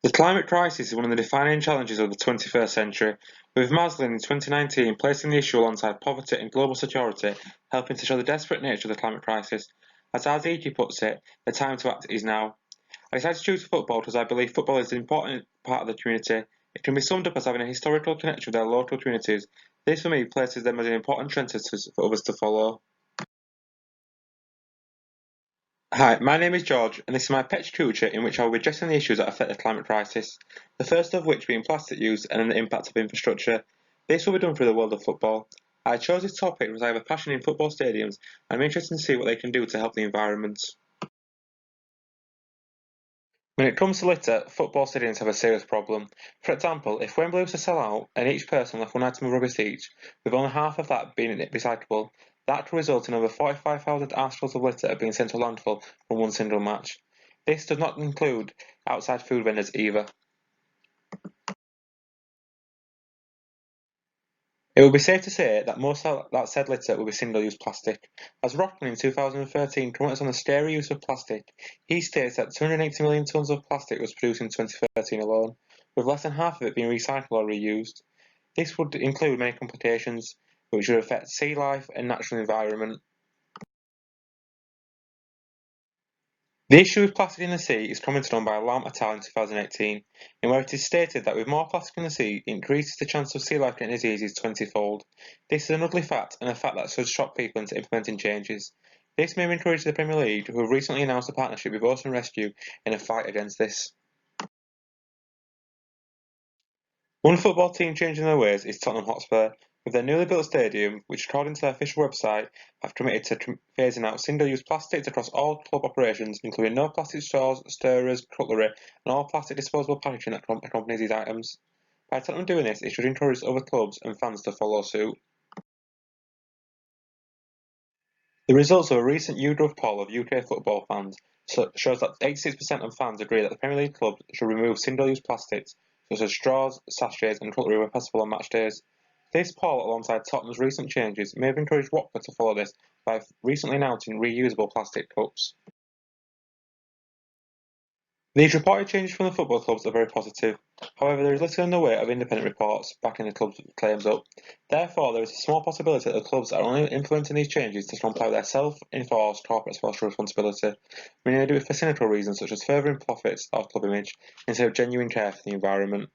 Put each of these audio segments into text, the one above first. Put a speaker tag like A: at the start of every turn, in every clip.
A: The climate crisis is one of the defining challenges of the 21st century, with Maslin in 2019 placing the issue alongside poverty and global security, helping to show the desperate nature of the climate crisis. As Arditi puts it, the time to act is now. I decided to choose football because I believe football is an important part of the community. It can be summed up as having a historical connection with their local communities. This, for me, places them as an important trend for others to follow. Hi, my name is George, and this is my Petch Future, in which I will be addressing the issues that affect the climate crisis, the first of which being plastic use and the impact of infrastructure. This will be done through the world of football. I chose this topic because I have a passion in football stadiums, and I'm interested to see what they can do to help the environment. When it comes to litter, football stadiums have a serious problem. For example, if Wembley was to sell out and each person left one item of rubbish each, with only half of that being recyclable, that could result in over 45,000 articles of litter being sent to landfill from one single match. This does not include outside food vendors either. It would be safe to say that most of that said litter will be single-use plastic. As Rockman in 2013 comments on the scary use of plastic, he states that 280 million tonnes of plastic was produced in 2013 alone, with less than half of it being recycled or reused. This would include many complications which would affect sea life and natural environment. The issue with plastic in the sea is commented on by Lam et al. In 2018, in where it is stated that with more plastic in the sea, it increases the chance of sea life getting diseases 20-fold. This is an ugly fact, and a fact that should shock people into implementing changes. This may encourage the Premier League, who have recently announced a partnership with Ocean Rescue in a fight against this. One football team changing their ways is Tottenham Hotspur, with their newly built stadium, which according to their official website have committed to phasing out single-use plastics across all club operations, including no plastic straws, stirrers, cutlery, and all plastic disposable packaging that accompanies these items. By Tottenham doing this, it should encourage other clubs and fans to follow suit. The results of a recent YouGov poll of UK football fans shows that 86% of fans agree that the Premier League clubs should remove single-use plastics such as straws, sachets and cutlery where possible on match days. This poll, alongside Tottenham's recent changes, may have encouraged Watford to follow this by recently announcing reusable plastic cups. These reported changes from the football clubs are very positive. However, there is little in the way of independent reports backing the club's claims up. Therefore, there is a small possibility that the clubs are only implementing these changes to comply with their self-enforced corporate social responsibility, meaning they do it for cynical reasons such as furthering profits or club image, instead of genuine care for the environment.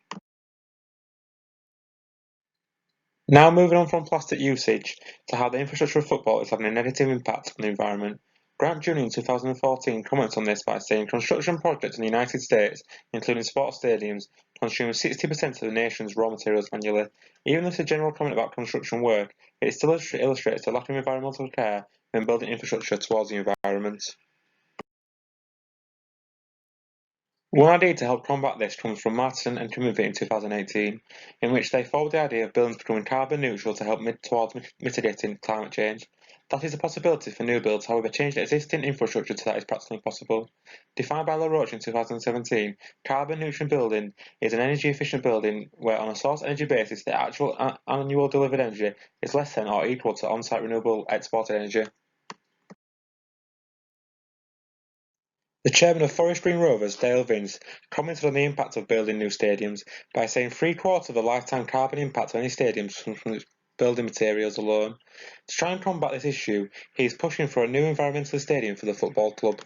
A: Now moving on from plastic usage to how the infrastructure of football is having a negative impact on the environment. Grant Jr. in 2014 comments on this by saying construction projects in the United States, including sports stadiums, consume 60% of the nation's raw materials annually. Even though it's a general comment about construction work, it still illustrates the lack of environmental care when building infrastructure towards the environment. One idea to help combat this comes from Martin and Timothy in 2018, in which they forward the idea of buildings becoming carbon neutral to help towards mitigating climate change. That is a possibility for new builds, however, change the existing infrastructure to that is practically impossible. Defined by LaRoche in 2017, carbon neutral building is an energy efficient building where, on a source energy basis, the actual annual delivered energy is less than or equal to on site renewable exported energy. The chairman of Forest Green Rovers, Dale Vince, commented on the impact of building new stadiums by saying 3/4 of the lifetime carbon impact of any stadium comes from its building materials alone. To try and combat this issue, he is pushing for a new environmental stadium for the football club.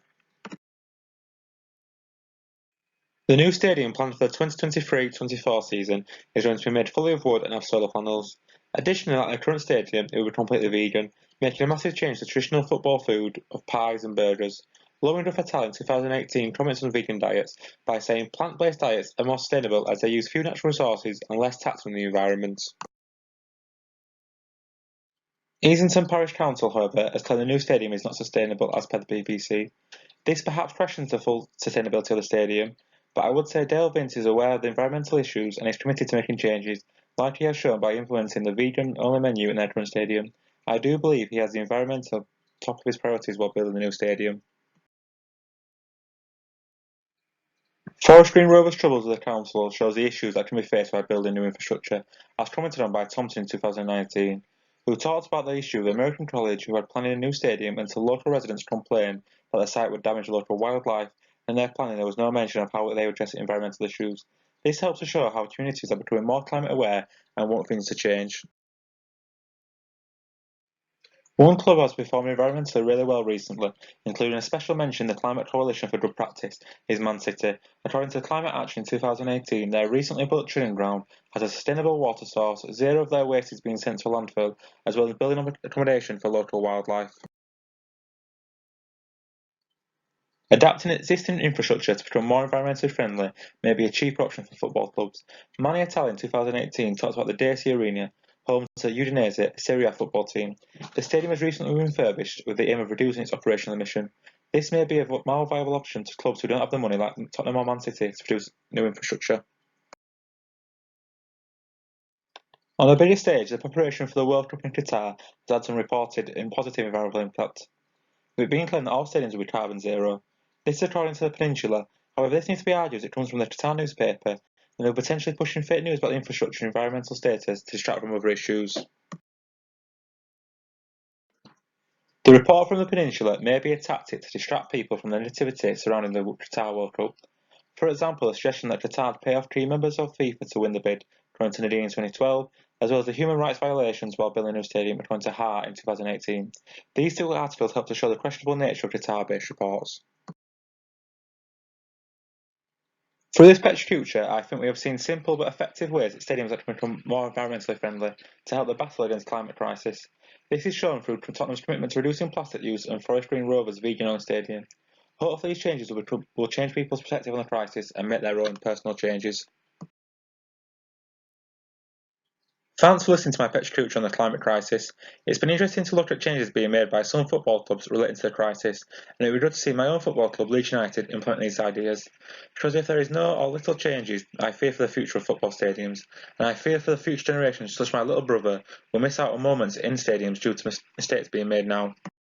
A: The new stadium planned for the 2023-24 season is going to be made fully of wood and have solar panels. Additionally, like the current stadium, it will be completely vegan, making a massive change to traditional football food of pies and burgers. Lauren Duff et al. In 2018 comments on vegan diets by saying plant-based diets are more sustainable as they use few natural resources and less tax on the environment. Easington Parish Council, however, has claimed the new stadium is not sustainable as per the BBC. This perhaps questions the full sustainability of the stadium, but I would say Dale Vince is aware of the environmental issues and is committed to making changes, like he has shown by implementing the vegan-only menu in their current stadium. I do believe he has the environmental top of his priorities while building the new stadium. Forest Green Rovers' troubles with the council shows the issues that can be faced by building new infrastructure, as commented on by Thompson in 2019, who talked about the issue of the American college who had planned a new stadium until local residents complained that the site would damage local wildlife in their planning there was no mention of how they would address environmental issues. This helps to show how communities are becoming more climate aware and want things to change. One club has performed environmentally really well recently, including a special mention in the Climate Coalition for Good Practice, is Man City. According to Climate Action in 2018, their recently built training ground has a sustainable water source, zero of their waste is being sent to landfill, as well as building accommodation for local wildlife. Adapting existing infrastructure to become more environmentally friendly may be a cheaper option for football clubs. Mani Italia in 2018 talked about the Daisy Arena, home to Udinese Serie A football team. The stadium was recently refurbished with the aim of reducing its operational emission. This may be a more viable option to clubs who don't have the money like Tottenham or Man City to produce new infrastructure. On a bigger stage, the preparation for the World Cup in Qatar has had some reported positive environmental impact, with it being claimed that all stadiums will be carbon zero. This is according to the Peninsula. However, this needs to be argued as it comes from the Qatar newspaper, and they're potentially pushing fake news about the infrastructure and environmental status to distract from other issues. The report from the Peninsula may be a tactic to distract people from the negativity surrounding the Qatar World Cup. For example, a suggestion that Qatar would pay off key members of FIFA to win the bid, according to Nadine in 2012, as well as the human rights violations while building a new stadium, according to Hart in 2018. These two articles help to show the questionable nature of Qatar-based reports. Through this Pet's Future, I think we have seen simple but effective ways that stadiums can become more environmentally friendly to help the battle against climate crisis. This is shown through Tottenham's commitment to reducing plastic use and Forest Green Rovers' vegan-owned stadium. Hopefully these changes will change people's perspective on the crisis and make their own personal changes. Thanks for listening to my Pet's Future on the climate crisis. It's been interesting to look at changes being made by some football clubs relating to the crisis, and it would be good to see my own football club, Leeds United, implement these ideas. Because if there is no or little changes, I fear for the future of football stadiums, and I fear for the future generations such as my little brother will miss out on moments in stadiums due to mistakes being made now.